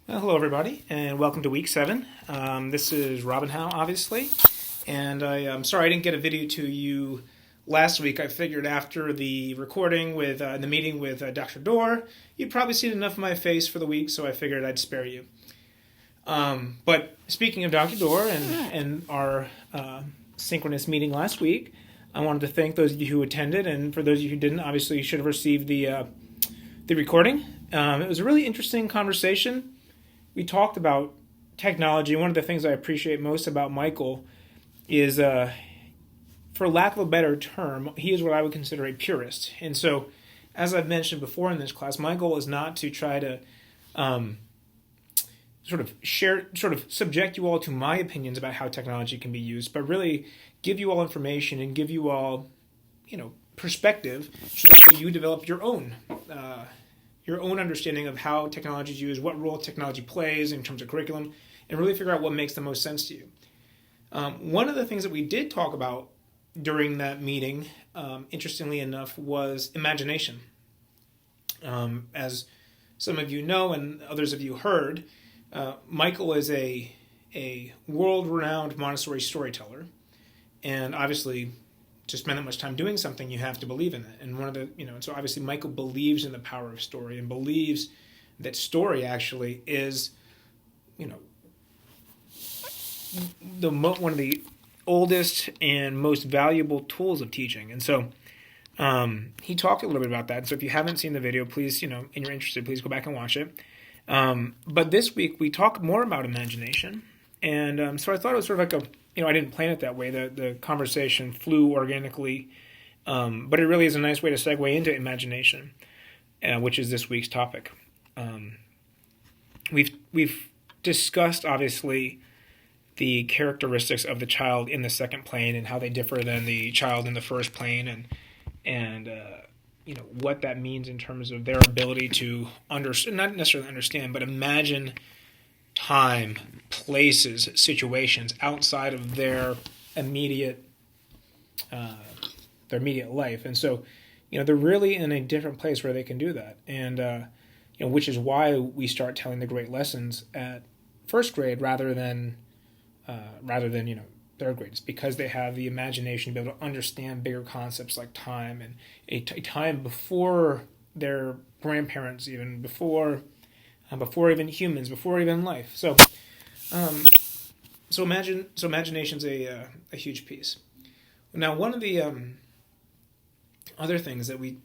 Well, hello, everybody, and welcome to week 7. This is Robin Howe, obviously, and I'm sorry I didn't get a video to you last week. I figured after the recording with the meeting with Dr. Dorr, you'd probably seen enough of my face for the week, so I figured I'd spare you. But speaking of Dr. Dorr and our synchronous meeting last week, I wanted to thank those of you who attended, and for those of you who didn't, obviously you should have received the recording. It was a really interesting conversation. We talked about technology. One of the things I appreciate most about Michael is, for lack of a better term, he is what I would consider a purist. And so, as I've mentioned before in this class, my goal is not to try to sort of subject you all to my opinions about how technology can be used, but really give you all information and give you all, perspective so that you develop your own understanding of how technology is used, what role technology plays in terms of curriculum, and really figure out what makes the most sense to you. One of the things that we did talk about during that meeting, interestingly enough, was imagination. As some of you know and others of you heard, Michael is a world-renowned Montessori storyteller, and obviously to spend that much time doing something, you have to believe in it. And so obviously Michael believes in the power of story and believes that story actually is, one of the oldest and most valuable tools of teaching. And so he talked a little bit about that. So if you haven't seen the video, please, and you're interested, please go back and watch it. But this week we talk more about imagination. And so I thought it was sort of like I didn't plan it that way. The conversation flew organically, but it really is a nice way to segue into imagination, which is this week's topic. We've discussed, obviously, the characteristics of the child in the second plane and how they differ than the child in the first plane, and what that means in terms of their ability to not necessarily understand, but imagine time, places, situations outside of their immediate life. And so, they're really in a different place where they can do that. And, which is why we start telling the great lessons at first grade rather than third grade. It's because they have the imagination to be able to understand bigger concepts like time and a time before their grandparents, even before even humans, before even life. So imagination's a huge piece. Now, one of the other things that we,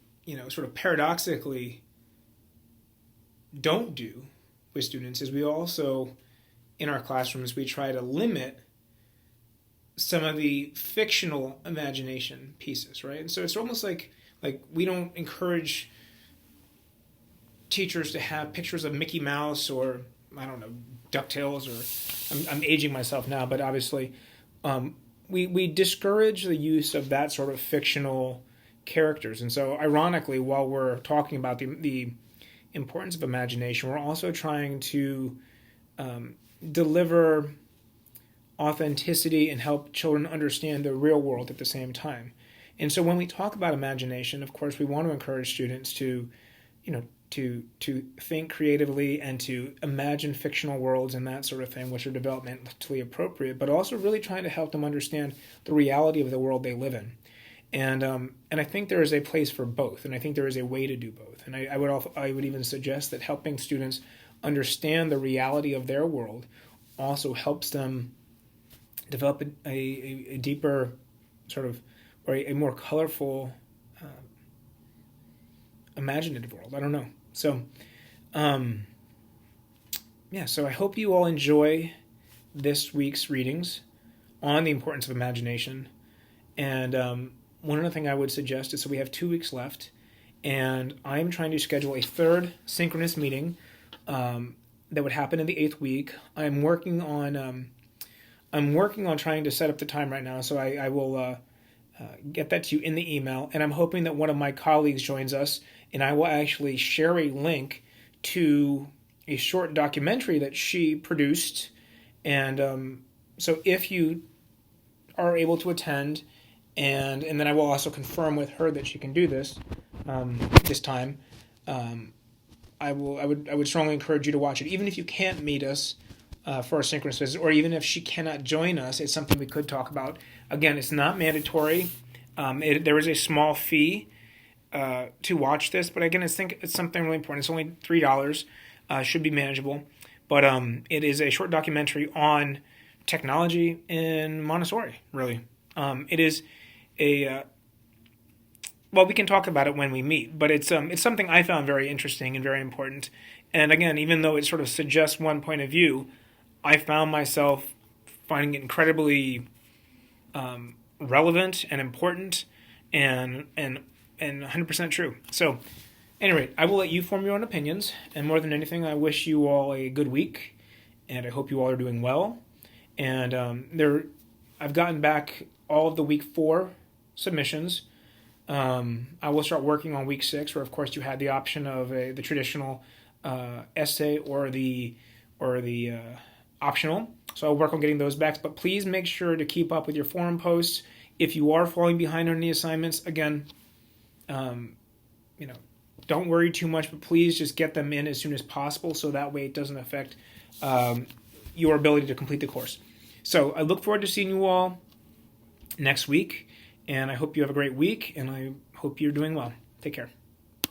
sort of paradoxically don't do with students is we also, in our classrooms, we try to limit some of the fictional imagination pieces, right? And so it's almost like we don't encourage teachers to have pictures of Mickey Mouse or, I don't know, DuckTales, or I'm aging myself now, but obviously we discourage the use of that sort of fictional characters. And so ironically, while we're talking about the importance of imagination, we're also trying to deliver authenticity and help children understand the real world at the same time. And so when we talk about imagination, of course, we want to encourage students to think creatively and to imagine fictional worlds and that sort of thing, which are developmentally appropriate, but also really trying to help them understand the reality of the world they live in. And I think there is a place for both, and I think there is a way to do both. And I would even suggest that helping students understand the reality of their world also helps them develop a deeper sort of, or a more colorful, imaginative world. I don't know. So, so I hope you all enjoy this week's readings on the importance of imagination. And one other thing I would suggest is, so we have 2 weeks left, and I'm trying to schedule a third synchronous meeting that would happen in the 8th week. I'm working on trying to set up the time right now, so I will get that to you in the email, and I'm hoping that one of my colleagues joins us, and I will actually share a link to a short documentary that she produced, and so if you are able to attend, and then I will also confirm with her that she can do this this time, I would strongly encourage you to watch it, even if you can't meet us for a synchronous visit, or even if she cannot join us. It's something we could talk about. Again, it's not mandatory. There is a small fee to watch this, but again, I think it's something really important. It's only $3, should be manageable, but it is a short documentary on technology in Montessori. Really, it is a well, we can talk about it when we meet, but it's something I found very interesting and very important. And again, even though it sort of suggests one point of view, I found myself finding it incredibly relevant and important and 100% true. So, anyway, I will let you form your own opinions. And more than anything, I wish you all a good week, and I hope you all are doing well. And I've gotten back all of the week 4 submissions. I will start working on week 6, where of course you had the option of the traditional essay or the optional. So I'll work on getting those back. But please make sure to keep up with your forum posts. If you are falling behind on the assignments, again, don't worry too much, but please just get them in as soon as possible, so that way it doesn't affect your ability to complete the course. So I look forward to seeing you all next week. And I hope you have a great week, and I hope you're doing well. Take care.